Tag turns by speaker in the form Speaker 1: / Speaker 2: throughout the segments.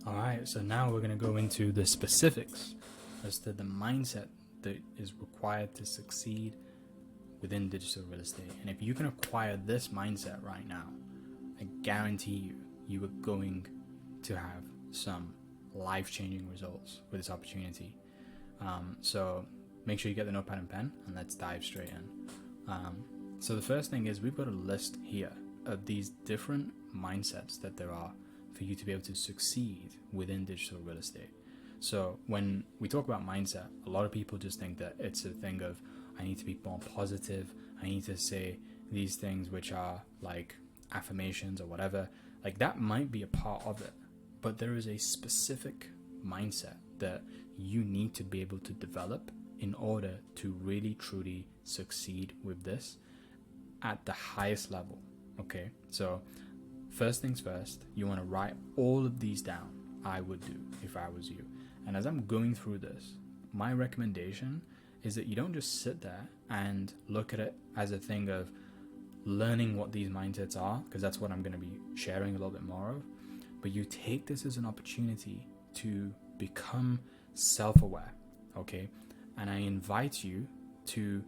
Speaker 1: Alright, so now we're going to go into the specifics as to the mindset that is required to succeed within digital real estate. And if you can acquire this mindset right now, I guarantee you are going to have some life-changing results with this opportunity. So make sure you get the notepad and pen, and let's dive straight in. So the first thing is we've got a list here of these different mindsets that there are for you to be able to succeed within digital real estate. So when we talk about mindset, a lot of people just think that it's a thing of, I need to be more positive, I need to say these things which are like affirmations or whatever. Like that might be a part of it, but there is a specific mindset that you need to be able to develop in order to really truly succeed with this at the highest level. Okay, so first things first, you want to write all of these down. I would do if I was you. And as I'm going through this, my recommendation is that you don't just sit there and look at it as a thing of learning what these mindsets are, because that's what I'm going to be sharing a little bit more of, but you take this as an opportunity to become self-aware, okay? And I invite you to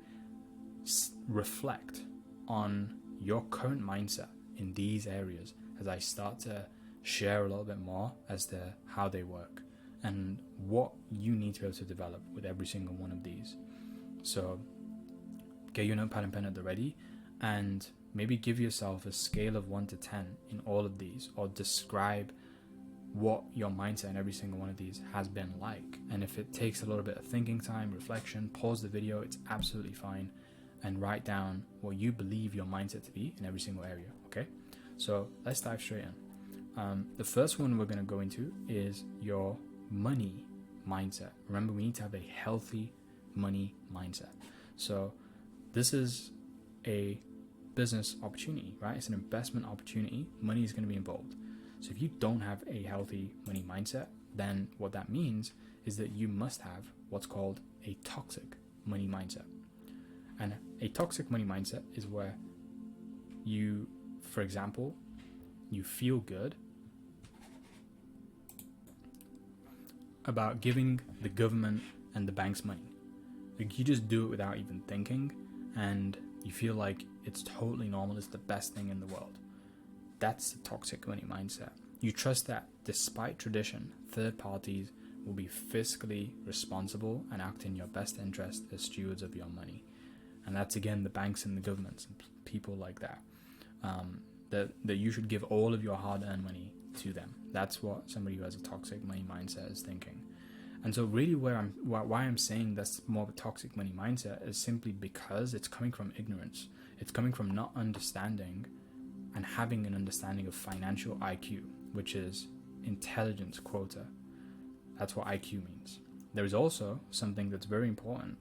Speaker 1: reflect on your current mindset in these areas as I start to share a little bit more as to how they work and what you need to be able to develop with every single one of these. So get your notepad and pen at the ready and maybe give yourself a scale of 1 to 10 in all of these, or describe what your mindset in every single one of these has been like. And if it takes a little bit of thinking time, reflection, pause the video, it's absolutely fine, and write down what you believe your mindset to be in every single area. Okay, so let's dive straight in. The first one we're going to go into is your money mindset. Remember, we need to have a healthy money mindset. So this is a business opportunity, right? It's an investment opportunity. Money is going to be involved. So if you don't have a healthy money mindset, then what that means is that you must have what's called a toxic money mindset. And a toxic money mindset is where you, for example, you feel good about giving the government and the banks money. Like you just do it without even thinking, and you feel like it's totally normal, it's the best thing in the world. That's the toxic money mindset. You trust that despite tradition, third parties will be fiscally responsible and act in your best interest as stewards of your money. And that's again the banks and the governments and people like that. That you should give all of your hard-earned money to them. That's what somebody who has a toxic money mindset is thinking. And so really why I'm saying that's more of a toxic money mindset is simply because it's coming from ignorance. It's coming from not understanding and having an understanding of financial IQ, which is intelligence quota. That's what IQ means. There is also something that's very important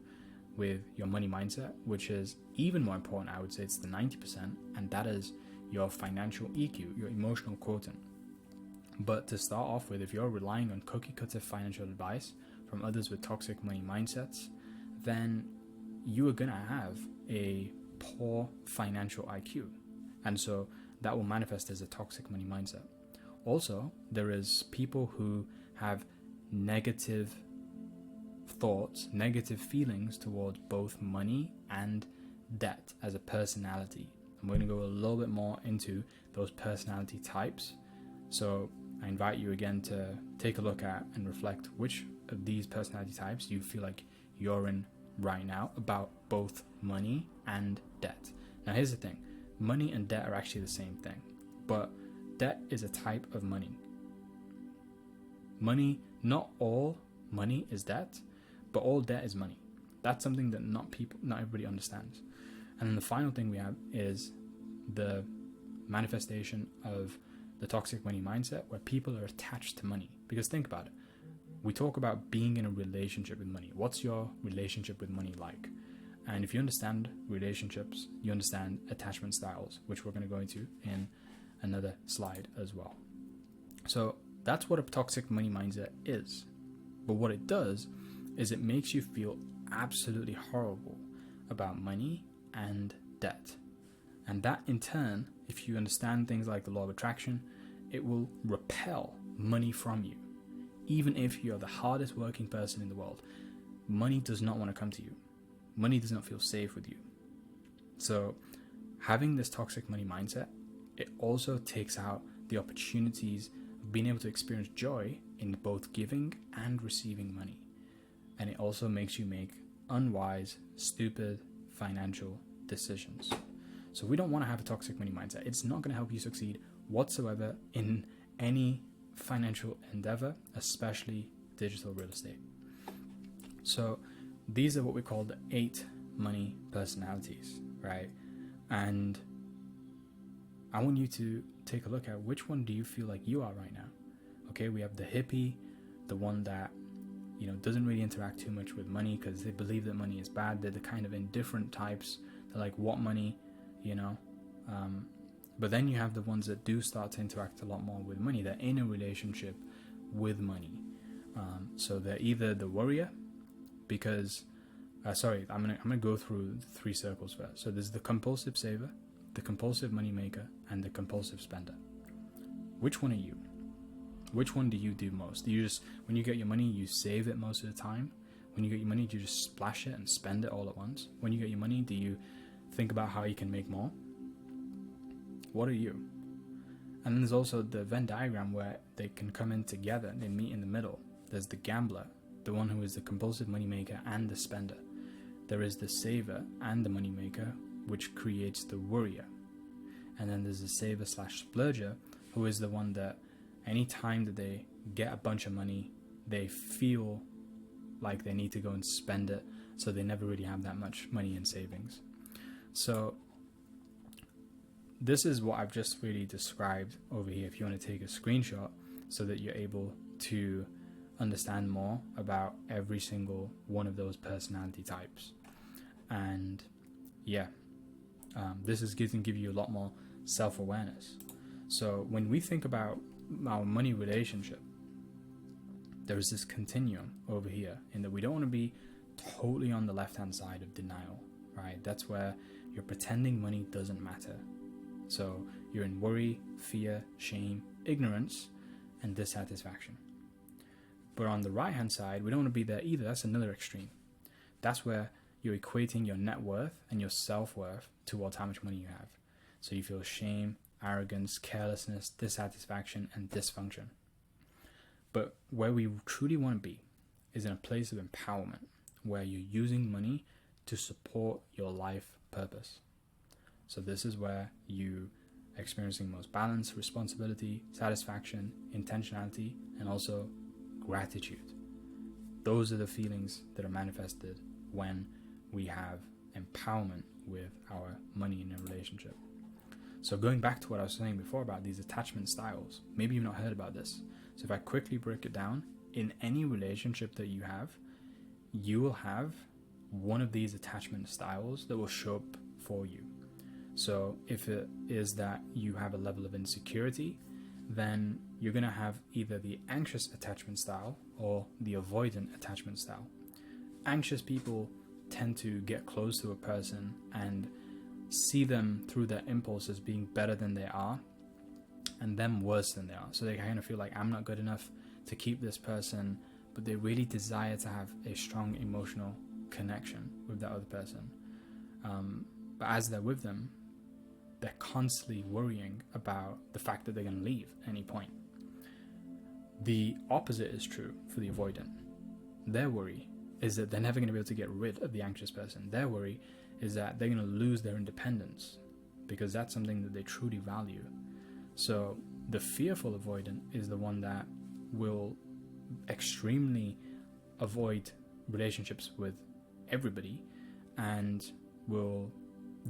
Speaker 1: with your money mindset, which is even more important. I would say it's the 90%, and that is your financial EQ, your emotional quotient. But to start off with, if you're relying on cookie cutter financial advice from others with toxic money mindsets, then you are going to have a poor financial IQ. And so that will manifest as a toxic money mindset. Also, there is people who have negative thoughts, negative feelings towards both money and debt as a personality. And we're going to go a little bit more into those personality types. So I invite you again to take a look at and reflect which of these personality types you feel like you're in right now about both money and debt. Now here's the thing. Money and debt are actually the same thing, but debt is a type of money. Money, not all money is debt, but all debt is money. That's something that not everybody understands. And then the final thing we have is the manifestation of the toxic money mindset, where people are attached to money. Because think about it. We talk about being in a relationship with money. What's your relationship with money like? And if you understand relationships, you understand attachment styles, which we're going to go into in another slide as well. So that's what a toxic money mindset is. But what it does is it makes you feel absolutely horrible about money and debt. And that in turn, if you understand things like the law of attraction, it will repel money from you. even if you're the hardest working person in the world, money does not want to come to you. Money does not feel safe with you. So having this toxic money mindset, it also takes out the opportunities of being able to experience joy in both giving and receiving money. And it also makes you make unwise, stupid financial decisions. So we don't want to have a toxic money mindset. It's not going to help you succeed whatsoever in any financial endeavor, especially digital real estate. So these are what we call the 8 money personalities, right? And I want you to take a look at which one do you feel like you are right now. Okay, we have the hippie, the one that, you know, doesn't really interact too much with money because they believe that money is bad. They're the kind of indifferent types. They're like, what money, you know? But then you have the ones that do start to interact a lot more with money. They're in a relationship with money. So they're either the worrier, because, I'm gonna go through 3 circles first. So there's the compulsive saver, the compulsive money maker, and the compulsive spender. Which one are you? Which one do you do most? Do you just, when you get your money, you save it most of the time? When you get your money, do you just splash it and spend it all at once? When you get your money, do you think about how you can make more? What are you? And then there's also the Venn diagram where they can come in together, they meet in the middle. There's the gambler, the one who is the compulsive money maker and the spender. There is the saver and the money maker, which creates the worrier. And then there's the saver / splurger, who is the one that any time that they get a bunch of money, they feel like they need to go and spend it, so they never really have that much money in savings. So this is what I've just really described over here, if you want to take a screenshot so that you're able to understand more about every single one of those personality types. And this is going to give you a lot more self-awareness. So when we think about our money relationship, there is this continuum over here, in that we don't want to be totally on the left-hand side of denial, right? That's where you're pretending money doesn't matter. So you're in worry, fear, shame, ignorance, and dissatisfaction. But on the right-hand side, we don't want to be there either. That's another extreme. That's where you're equating your net worth and your self-worth towards how much money you have. So you feel shame, arrogance, carelessness, dissatisfaction, and dysfunction. But where we truly want to be is in a place of empowerment, where you're using money to support your life purpose. So this is where you experiencing most balance, responsibility, satisfaction, intentionality, and also gratitude. Those are the feelings that are manifested when we have empowerment with our money in a relationship. So going back to what I was saying before about these attachment styles, maybe you've not heard about this. So if I quickly break it down, in any relationship that you have, you will have one of these attachment styles that will show up for you. So if it is that you have a level of insecurity, then you're going to have either the anxious attachment style or the avoidant attachment style. Anxious people tend to get close to a person and see them through their impulses being better than they are, and them worse than they are. So they kind of feel like, I'm not good enough to keep this person, but they really desire to have a strong emotional connection with that other person. But as they're with them, they're constantly worrying about the fact that they're going to leave at any point. The opposite is true for the avoidant. Their worry is that they're never going to be able to get rid of the anxious person. Their worry is that they're going to lose their independence, because that's something that they truly value. So the fearful avoidant is the one that will extremely avoid relationships with everybody and will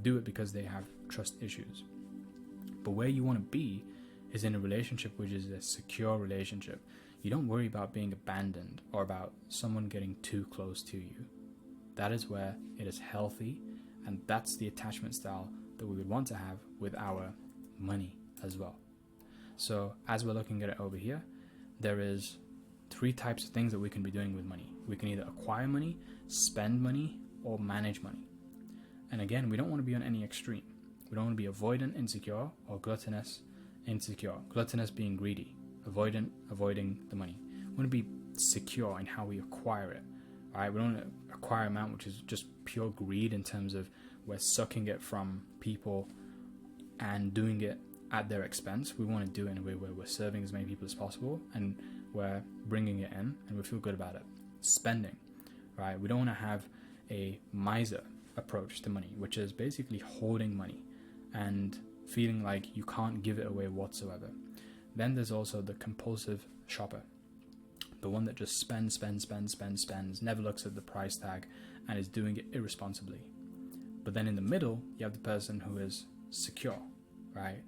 Speaker 1: do it because they have trust issues. But where you want to be is in a relationship which is a secure relationship. You don't worry about being abandoned or about someone getting too close to you. That is where it is healthy, and that's the attachment style that we would want to have with our money as well. So as we're looking at it over here, there is 3 types of things that we can be doing with money. We can either acquire money, spend money, or manage money. And again, we don't want to be on any extreme. We don't want to be avoidant, insecure, or gluttonous, insecure. Gluttonous being greedy, avoidant, avoiding the money. We want to be secure in how we acquire it. Right? We don't want to acquire an amount which is just pure greed in terms of we're sucking it from people and doing it at their expense. We want to do it in a way where we're serving as many people as possible and we're bringing it in and we feel good about it. Spending, right? We don't want to have a miser approach to money, which is basically hoarding money and feeling like you can't give it away whatsoever. Then there's also the compulsive shopper, the one that just spends, never looks at the price tag and is doing it irresponsibly. But then in the middle, you have the person who is secure, right?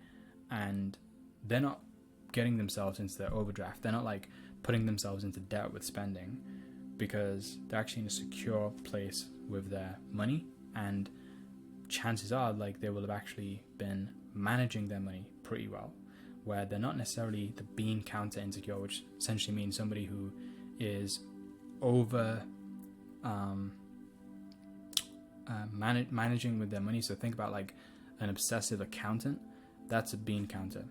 Speaker 1: And they're not getting themselves into their overdraft. They're not like putting themselves into debt with spending because they're actually in a secure place with their money, and chances are like they will have actually been managing their money pretty well, where they're not necessarily the bean counter insecure, which essentially means somebody who is over managing with their money. So think about like an obsessive accountant. That's a bean counter.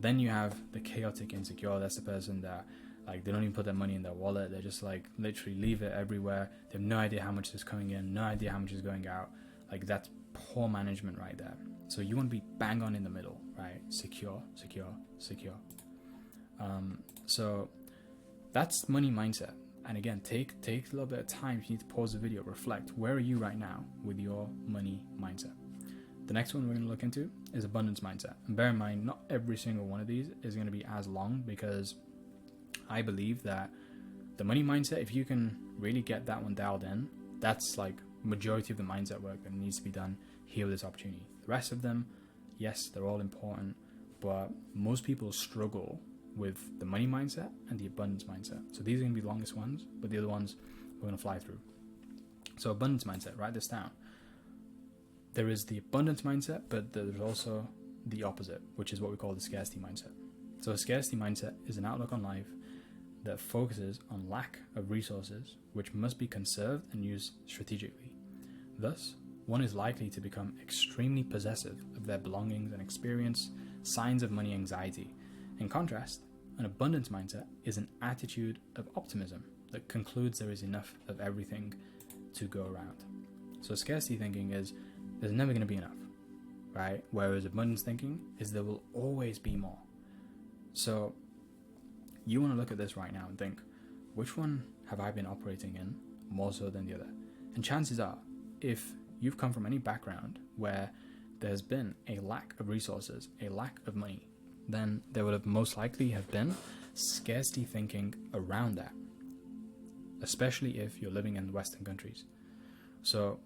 Speaker 1: Then you have the chaotic insecure. That's the person that like they don't even put their money in their wallet. They just like literally leave it everywhere. They have no idea how much is coming in, no idea how much is going out. Like that's poor management right there. So you want to be bang on in the middle, right? Secure. So that's money mindset. And again, take a little bit of time. If you need to pause the video, reflect. Where are you right now with your money mindset? The next one we're going to look into is abundance mindset. And bear in mind, not every single one of these is going to be as long, because I believe that the money mindset, if you can really get that one dialed in, that's like majority of the mindset work that needs to be done here with this opportunity. The rest of them, yes, they're all important, but most people struggle with the money mindset and the abundance mindset. So these are going to be the longest ones, but the other ones we're going to fly through. So abundance mindset, write this down. There is the abundance mindset, but there's also the opposite, which is what we call the scarcity mindset. So a scarcity mindset is an outlook on life that focuses on lack of resources, which must be conserved and used strategically. Thus, one is likely to become extremely possessive of their belongings and experience signs of money anxiety. In contrast, an abundance mindset is an attitude of optimism that concludes there is enough of everything to go around. So scarcity thinking is there's never going to be enough, right? Whereas abundance thinking is there will always be more. So you want to look at this right now and think, which one have I been operating in more so than the other? And chances are, if you've come from any background where there's been a lack of resources, a lack of money, then there would have most likely have been scarcity thinking around that, especially if you're living in Western countries. So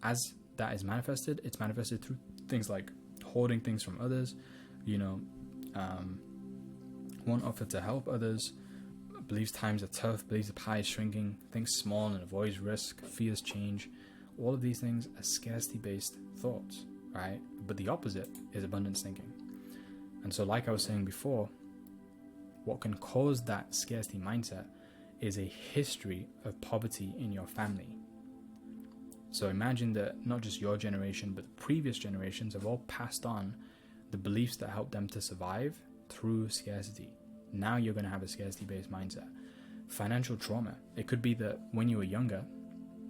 Speaker 1: as that is manifested, it's manifested through things like hoarding things from others, won't offer to help others, believes times are tough, believes the pie is shrinking, thinks small and avoids risk, fears change. All of these things are scarcity-based thoughts, right? But the opposite is abundance thinking. And so like I was saying before, what can cause that scarcity mindset is a history of poverty in your family. So imagine that not just your generation, but the previous generations have all passed on the beliefs that helped them to survive through scarcity. Now you're going to have a scarcity-based mindset. Financial trauma. It could be that when you were younger,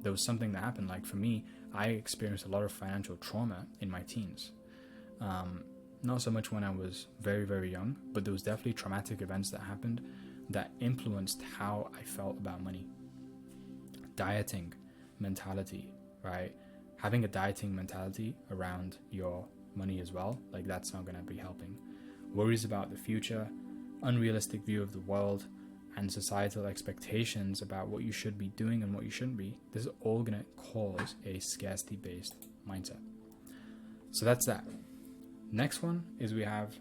Speaker 1: there was something that happened. Like for me, I experienced a lot of financial trauma in my teens. Not so much when I was very, very young, but there was definitely traumatic events that happened that influenced how I felt about money. Dieting mentality, right? Having a dieting mentality around your money as well, like that's not going to be helping. Worries about the future, unrealistic view of the world, and societal expectations about what you should be doing and what you shouldn't be. This is all going to cause a scarcity-based mindset. So that's that. Next one is we have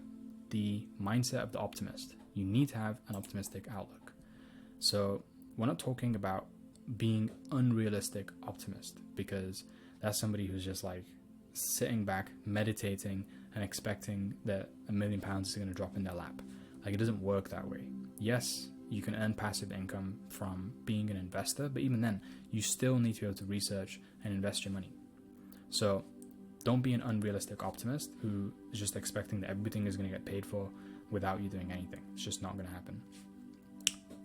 Speaker 1: the mindset of the optimist. You need to have an optimistic outlook. So we're not talking about being unrealistic optimist, because that's somebody who's just like sitting back, meditating, and expecting that £1 million is going to drop in their lap. Like, it doesn't work that way. Yes, you can earn passive income from being an investor, but even then, you still need to be able to research and invest your money. So don't be an unrealistic optimist who is just expecting that everything is going to get paid for without you doing anything. It's just not going to happen.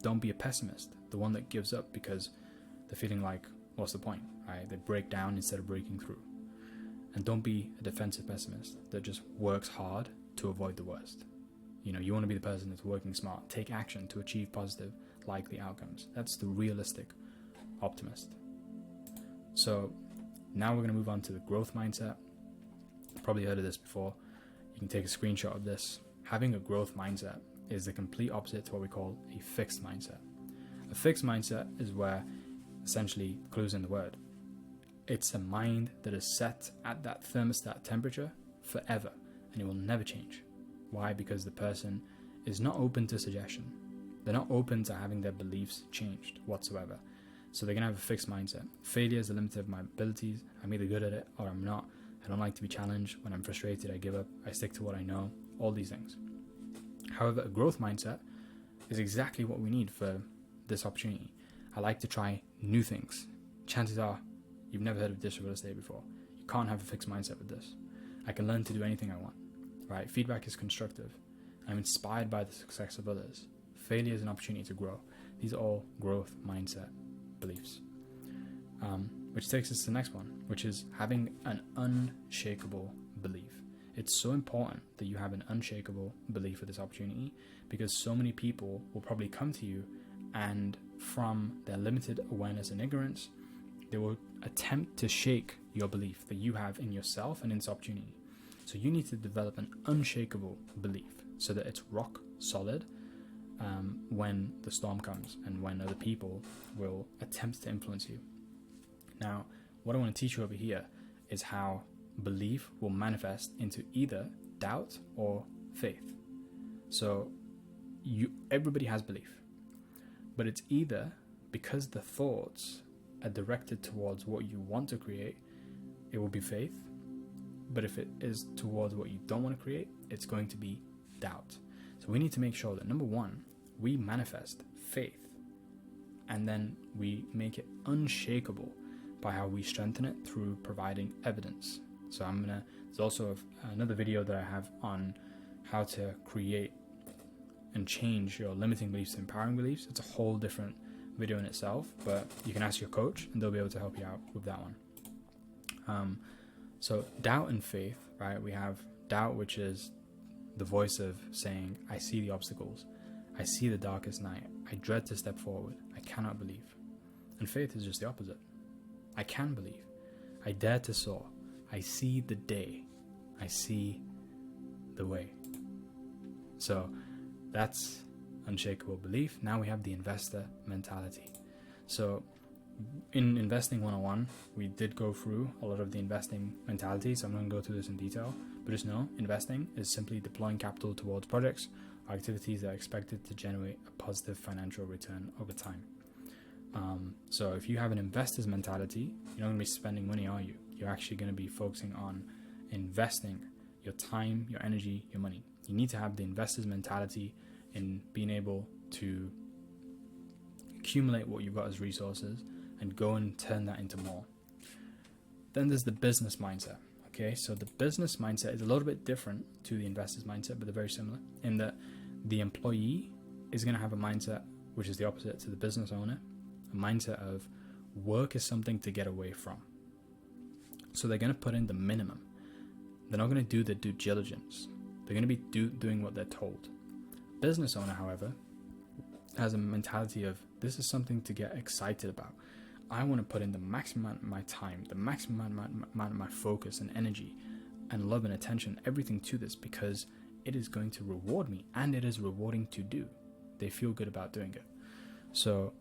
Speaker 1: Don't be a pessimist, the one that gives up because they're feeling like, what's the point, right? They break down instead of breaking through. And don't be a defensive pessimist that just works hard to avoid the worst. You want to be the person that's working smart, take action to achieve positive, likely outcomes. That's the realistic optimist. So now we're going to move on to the growth mindset. Probably heard of this before. You can take a screenshot of this. Having a growth mindset is the complete opposite to what we call a fixed mindset. A fixed mindset is where, essentially, clues in the word, it's a mind that is set at that thermostat temperature forever, and it will never change. Why? Because the person is not open to suggestion. They're not open to having their beliefs changed whatsoever. So they're going to have a fixed mindset. Failure is the limit of my abilities. I'm either good at it or I'm not. I don't like to be challenged. When I'm frustrated, I give up. I stick to what I know. All these things. However, a growth mindset is exactly what we need for this opportunity. I like to try new things. Chances are you've never heard of digital real estate before. You can't have a fixed mindset with this. I can learn to do anything I want. Right? Feedback is constructive. I'm inspired by the success of others. Failure is an opportunity to grow. These are all growth mindset beliefs. Which takes us to the next one, which is having an unshakable belief. It's so important that you have an unshakable belief for this opportunity, because so many people will probably come to you and from their limited awareness and ignorance, they will attempt to shake your belief that you have in yourself and in this opportunity. So you need to develop an unshakable belief so that it's rock solid when the storm comes and when other people will attempt to influence you. Now, what I want to teach you over here is how belief will manifest into either doubt or faith. So everybody has belief, but it's either because the thoughts are directed towards what you want to create, it will be faith. But if it is towards what you don't want to create, it's going to be doubt. So we need to make sure that, number one, we manifest faith, and then we make it unshakable by how we strengthen it through providing evidence. So there's also another video that I have on how to create and change your limiting beliefs to empowering beliefs. It's a whole different video in itself, but you can ask your coach and they'll be able to help you out with that one. So doubt and faith, right? We have doubt, which is the voice of saying, I see the obstacles. I see the darkest night. I dread to step forward. I cannot believe. And faith is just the opposite. I can believe. I dare to soar. I see the day. I see the way. So that's unshakable belief. Now we have the investor mentality. So in Investing 101, we did go through a lot of the investing mentality, so I'm not going to go through this in detail, but just know investing is simply deploying capital towards projects or activities that are expected to generate a positive financial return over time. So if you have an investor's mentality, you're not going to be spending money, are you? You're actually going to be focusing on investing your time, your energy, your money. You need to have the investor's mentality in being able to accumulate what you've got as resources and go and turn that into more. Then there's the business mindset. Okay, so the business mindset is a little bit different to the investor's mindset, but they're very similar in that the employee is going to have a mindset which is the opposite to the business owner, a mindset of work is something to get away from. So they're going to put in the minimum. They're not going to do the due diligence. They're going to be doing what they're told. Business owner, however, has a mentality of this is something to get excited about. I want to put in the maximum amount of my time, the maximum amount of my focus and energy and love and attention, everything to this, because it is going to reward me and it is rewarding to do. They feel good about doing it. So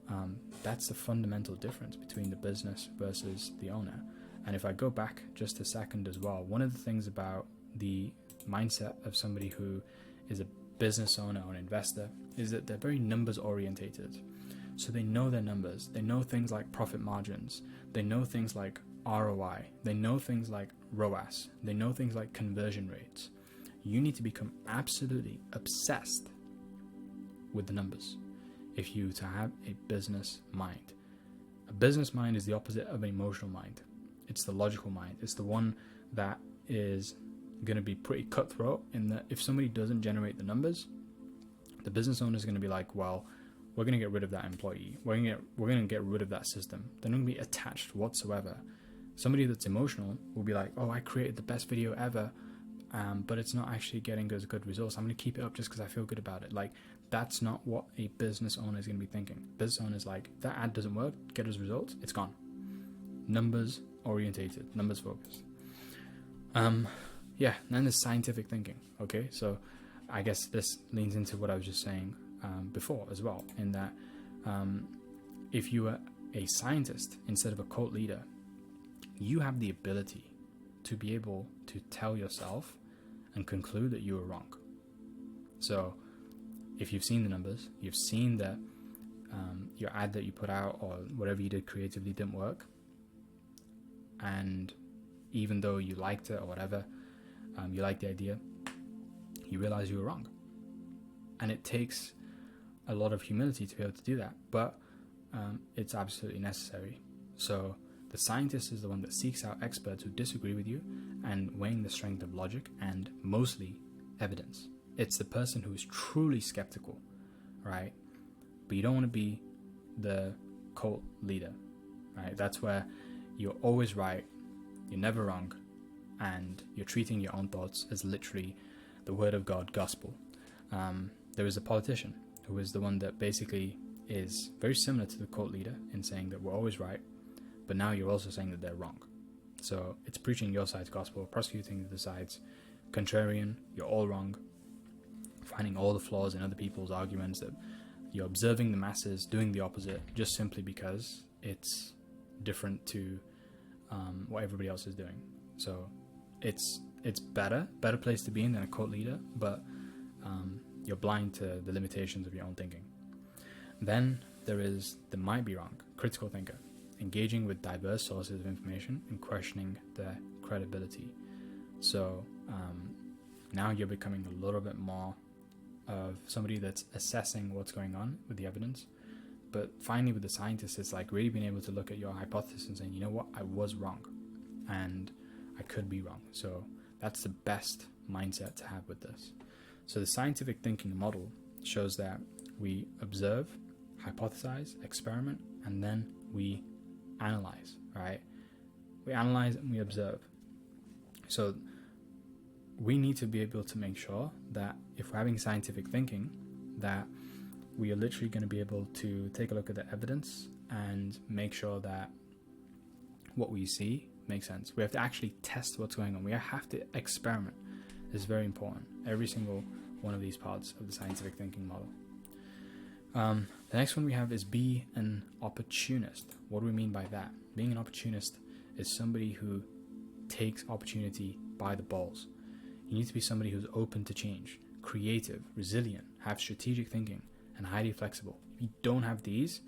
Speaker 1: that's the fundamental difference between the business versus the owner. And if I go back just a second as well, one of the things about the mindset of somebody who is a business owner or an investor is that they're very numbers orientated. So they know their numbers. They know things like profit margins. They know things like ROI. They know things like ROAS. They know things like conversion rates. You need to become absolutely obsessed with the numbers if you to have a business mind. A business mind is the opposite of an emotional mind. It's the logical mind. It's the one that is going to be pretty cutthroat in that if somebody doesn't generate the numbers, the business owner is going to be like, well, we're going to get rid of that employee. We're going to get rid of that system. They're not going to be attached whatsoever. Somebody that's emotional will be like, oh, I created the best video ever, but it's not actually getting us good results. I'm going to keep it up just because I feel good about it. Like, that's not what a business owner is going to be thinking. Business owner is like, that ad doesn't work, get us results, it's gone. Numbers orientated, numbers focused. Yeah, then there's scientific thinking. Okay, so I guess this leans into what I was just saying before as well, in that if you are a scientist instead of a cult leader, you have the ability to be able to tell yourself and conclude that you were wrong. So if you've seen the numbers, you've seen that your ad that you put out or whatever you did creatively didn't work, and even though you liked it or whatever, you liked the idea, you realize you were wrong. And it takes a lot of humility to be able to do that, but it's absolutely necessary. So the scientist is the one that seeks out experts who disagree with you and weighing the strength of logic and mostly evidence. It's the person who is truly skeptical, right? But you don't want to be the cult leader, right? That's where you're always right, you're never wrong, and you're treating your own thoughts as literally the word of God, gospel. There is a politician who is the one that basically is very similar to the cult leader in saying that we're always right, but now you're also saying that they're wrong. So it's preaching your side's gospel, prosecuting the side's contrarian, you're all wrong, finding all the flaws in other people's arguments, that you're observing the masses doing the opposite just simply because it's different to what everybody else is doing. So it's better place to be in than a cult leader, but you're blind to the limitations of your own thinking. Then there is the might be wrong, critical thinker, engaging with diverse sources of information and questioning their credibility. So now you're becoming a little bit more of somebody that's assessing what's going on with the evidence. But finally, with the scientists, it's like really being able to look at your hypothesis and saying, you know what, I was wrong and I could be wrong. So that's the best mindset to have with this. So the scientific thinking model shows that we observe, hypothesize, experiment, and then we analyze, right? We analyze and we observe. So we need to be able to make sure that if we're having scientific thinking, that we are literally going to be able to take a look at the evidence and make sure that what we see makes sense. We have to actually test what's going on. We have to experiment. This is very important. Every single one of these parts of the scientific thinking model. The next one we have is be an opportunist. What do we mean by that? Being an opportunist is somebody who takes opportunity by the balls. You need to be somebody who's open to change, creative, resilient, have strategic thinking, and highly flexible. If you don't have these,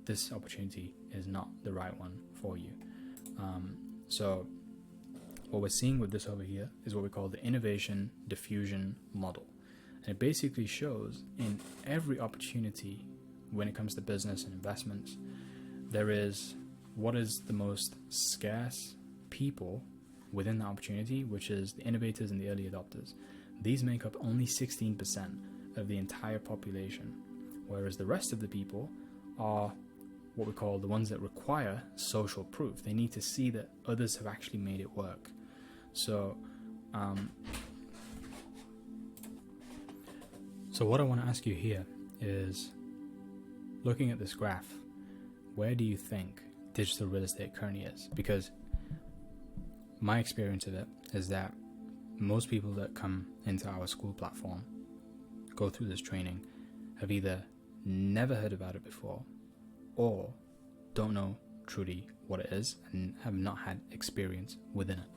Speaker 1: this opportunity is not the right one for you. So what we're seeing with this over here is what we call the innovation diffusion model. And it basically shows in every opportunity when it comes to business and investments, there is what is the most scarce people within the opportunity, which is the innovators and the early adopters. These make up only 16% of the entire population, whereas the rest of the people are what we call the ones that require social proof. They need to see that others have actually made it work. So what I want to ask you here is, looking at this graph, where do you think digital real estate currently is? Because my experience of it is that most people that come into our school platform, go through this training, have either never heard about it before or don't know truly what it is and have not had experience within it.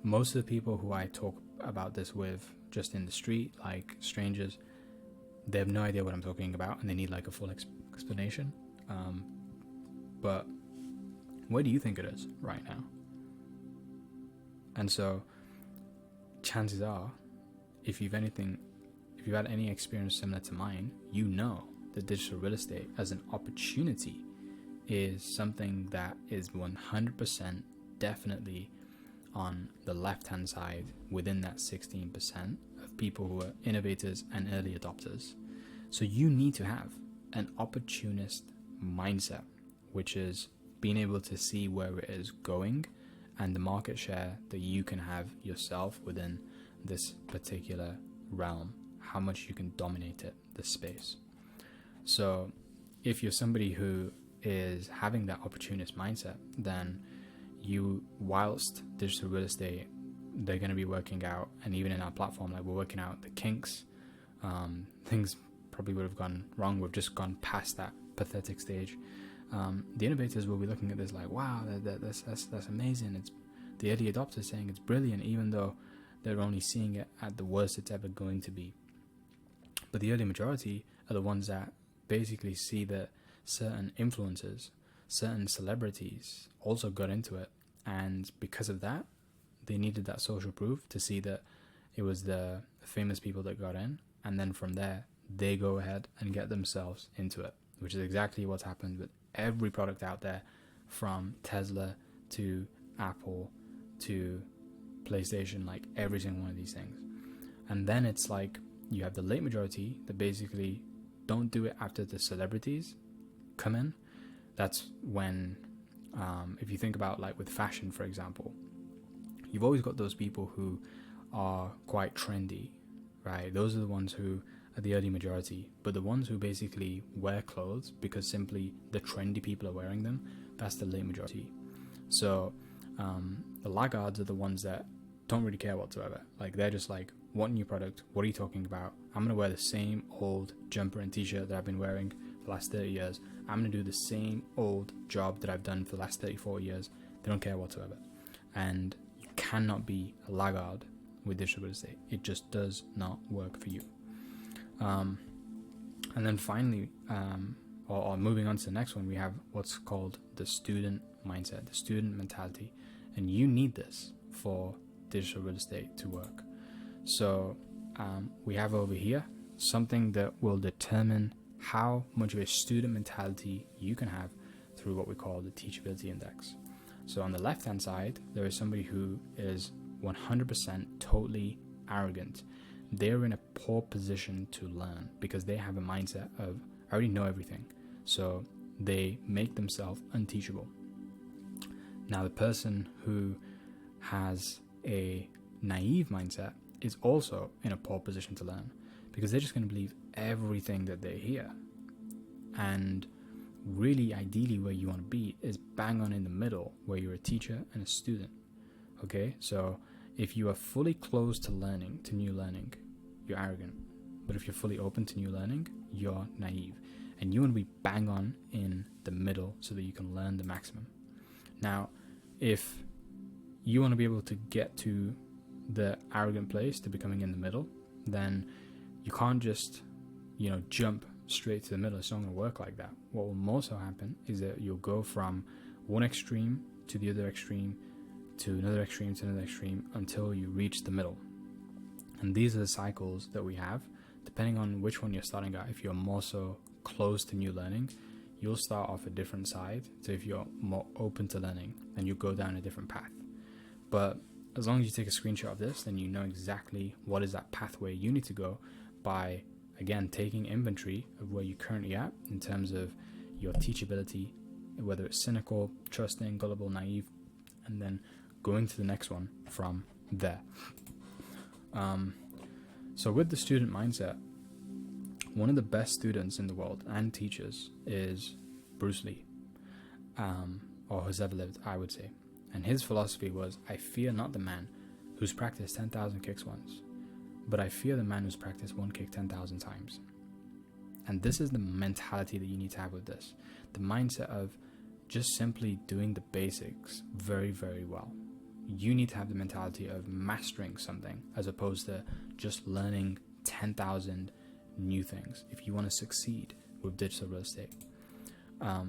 Speaker 1: Most of the people who I talk about this with just in the street, like strangers, they have no idea what I'm talking about and they need like a full explanation. But where do you think it is right now? And so chances are, if you've had any experience similar to mine, you know that digital real estate as an opportunity is something that is 100% definitely on the left-hand side within that 16% of people who are innovators and early adopters. So you need to have an opportunist mindset, which is being able to see where it is going and the market share that you can have yourself within this particular realm, how much you can dominate it, this space. So if you're somebody who is having that opportunist mindset, then you, whilst digital real estate, they're going to be working out, and even in our platform, like we're working out the kinks. Things probably would have gone wrong. We've just gone past that pathetic stage. The innovators will be looking at this like, wow, that's amazing. It's the early adopters saying it's brilliant, even though they're only seeing it at the worst it's ever going to be. But the early majority are the ones that basically see that certain influencers, certain celebrities also got into it, and because of that, they needed that social proof to see that it was the famous people that got in, and then from there they go ahead and get themselves into it, which is exactly what's happened with every product out there, from Tesla to Apple to PlayStation, like every single one of these things. And then it's like you have the late majority that basically don't do it after the celebrities come in. That's when, if you think about like with fashion, for example, you've always got those people who are quite trendy, right? Those are the ones who are the early majority. But the ones who basically wear clothes because simply the trendy people are wearing them, that's the late majority. So the laggards are the ones that don't really care whatsoever. Like they're just like, what new product? What are you talking about? I'm going to wear the same old jumper and t-shirt that I've been wearing for the last 30 years. I'm going to do the same old job that I've done for the last 34 years. They don't care whatsoever. And you cannot be a laggard with digital real estate. It just does not work for you. And then finally, or moving on to the next one, we have what's called the student mindset, the student mentality. And you need this for digital real estate to work. So we have over here something that will determine how much of a student mentality you can have through what we call the teachability index. So on the left hand side, there is somebody who is 100% totally arrogant. They're in a poor position to learn because they have a mindset of, I already know everything. So they make themselves unteachable. Now the person who has a naive mindset is also in a poor position to learn because they're just going to believe everything that they hear. And really, ideally, where you want to be is bang on in the middle, where you're a teacher and a student. Okay, so if you are fully closed to learning, to new learning, you're arrogant. But if you're fully open to new learning, you're naive. And you want to be bang on in the middle so that you can learn the maximum. Now, if you want to be able to get to the arrogant place to becoming in the middle, then you can't just, jump straight to the middle. It's not going to work like that. What will most happen is that you'll go from one extreme to the other extreme to another extreme to another extreme until you reach the middle. And these are the cycles that we have, depending on which one you're starting at. If you're more so close to new learning, you'll start off a different side. So if you're more open to learning, then you go down a different path. But as long as you take a screenshot of this, then you know exactly what is that pathway you need to go by, again, taking inventory of where you're currently at in terms of your teachability, whether it's cynical, trusting, gullible, naive, and then going to the next one from there. So with the student mindset, one of the best students in the world and teachers is Bruce Lee, or has ever lived, I would say. And his philosophy was, I fear not the man who's practiced 10,000 kicks once, but I fear the man who's practiced one kick 10,000 times. And this is the mentality that you need to have with this. The mindset of just simply doing the basics very, very well. You need to have the mentality of mastering something as opposed to just learning 10,000 new things if you want to succeed with digital real estate.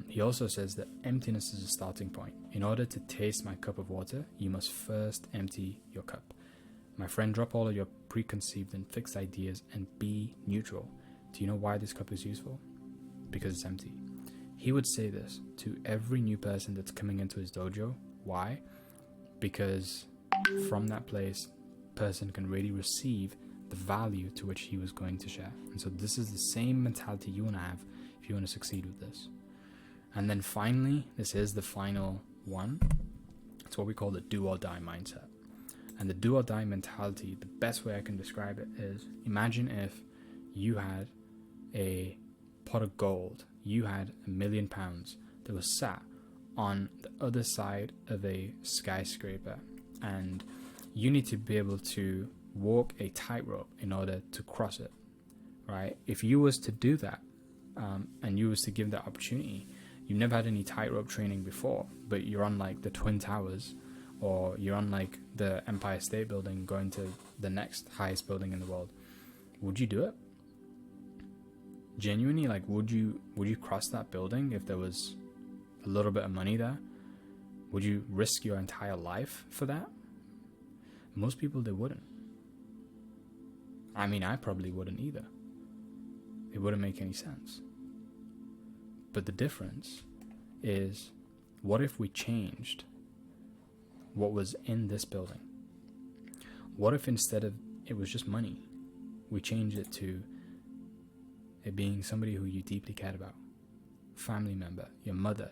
Speaker 1: He also says that emptiness is a starting point. In order to taste my cup of water, you must first empty your cup. My friend, drop all of your preconceived and fixed ideas and be neutral. Do you know why this cup is useful? Because it's empty. He would say this to every new person that's coming into his dojo. Why? Because from that place, person can really receive the value to which he was going to share. And so this is the same mentality you want to have if you want to succeed with this. And then finally, this is the final one. It's what we call the do or die mindset. And the do or die mentality, the best way I can describe it is, imagine if you had a pot of gold, you had £1 million that was sat on the other side of a skyscraper, and you need to be able to walk a tightrope in order to cross it, right? If you was to do that, and you was to give that opportunity, you've never had any tightrope training before, but you're on like the Twin Towers, or you're on like the Empire State Building going to the next highest building in the world, would you do it? Genuinely, like, would you cross that building if there was a little bit of money there? Would you risk your entire life for that? Most people, they wouldn't. I mean, I probably wouldn't either. It wouldn't make any sense. But the difference is, what if we changed what was in this building? What if instead of it was just money, we changed it to it being somebody who you deeply cared about, family member, your mother,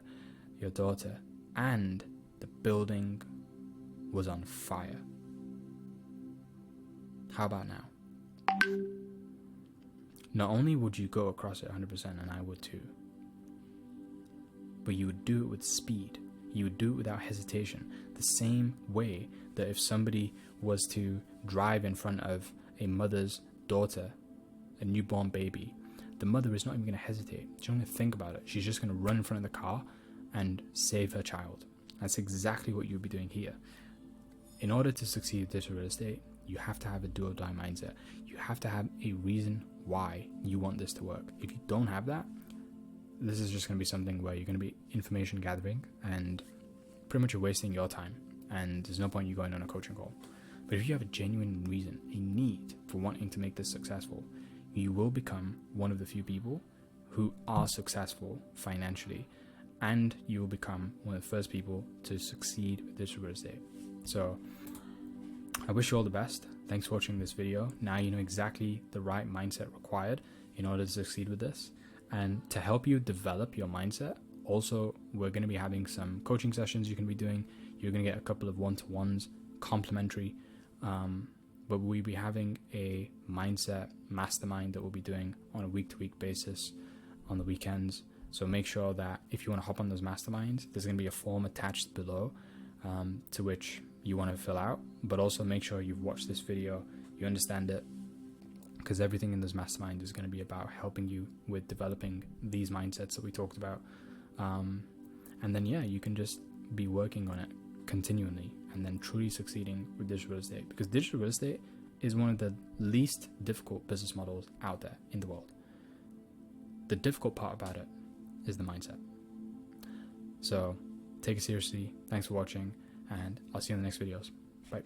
Speaker 1: your daughter, and the building was on fire? How about now? Not only would you go across it 100%, and I would too, but you would do it with speed. You would do it without hesitation. The same way that if somebody was to drive in front of a mother's daughter, a newborn baby, the mother is not even going to hesitate. She's not going to think about it. She's just going to run in front of the car and save her child. That's exactly what you'll be doing here. In order to succeed with digital real estate, you have to have a do or die mindset. You have to have a reason why you want this to work. If you don't have that, this is just going to be something where you're going to be information gathering and pretty much you're wasting your time, and there's no point you going on a coaching call. But if you have a genuine reason, a need for wanting to make this successful, you will become one of the few people who are successful financially, and you will become one of the first people to succeed with digital real estate. So I wish you all the best. Thanks for watching this video. Now you know exactly the right mindset required in order to succeed with this. And to help you develop your mindset, also, we're going to be having some coaching sessions you can be doing. You're going to get a couple of one-to-ones, complimentary. But we'll be having a mindset mastermind that we'll be doing on a week-to-week basis on the weekends. So make sure that if you want to hop on those masterminds, there's going to be a form attached below to which you want to fill out. But also make sure you've watched this video, you understand it, because everything in this mastermind is going to be about helping you with developing these mindsets that we talked about. And then, yeah, you can just be working on it continually and then truly succeeding with digital real estate, because digital real estate is one of the least difficult business models out there in the world. The difficult part about it is the mindset. So take it seriously. Thanks for watching, and I'll see you in the next videos. Bye.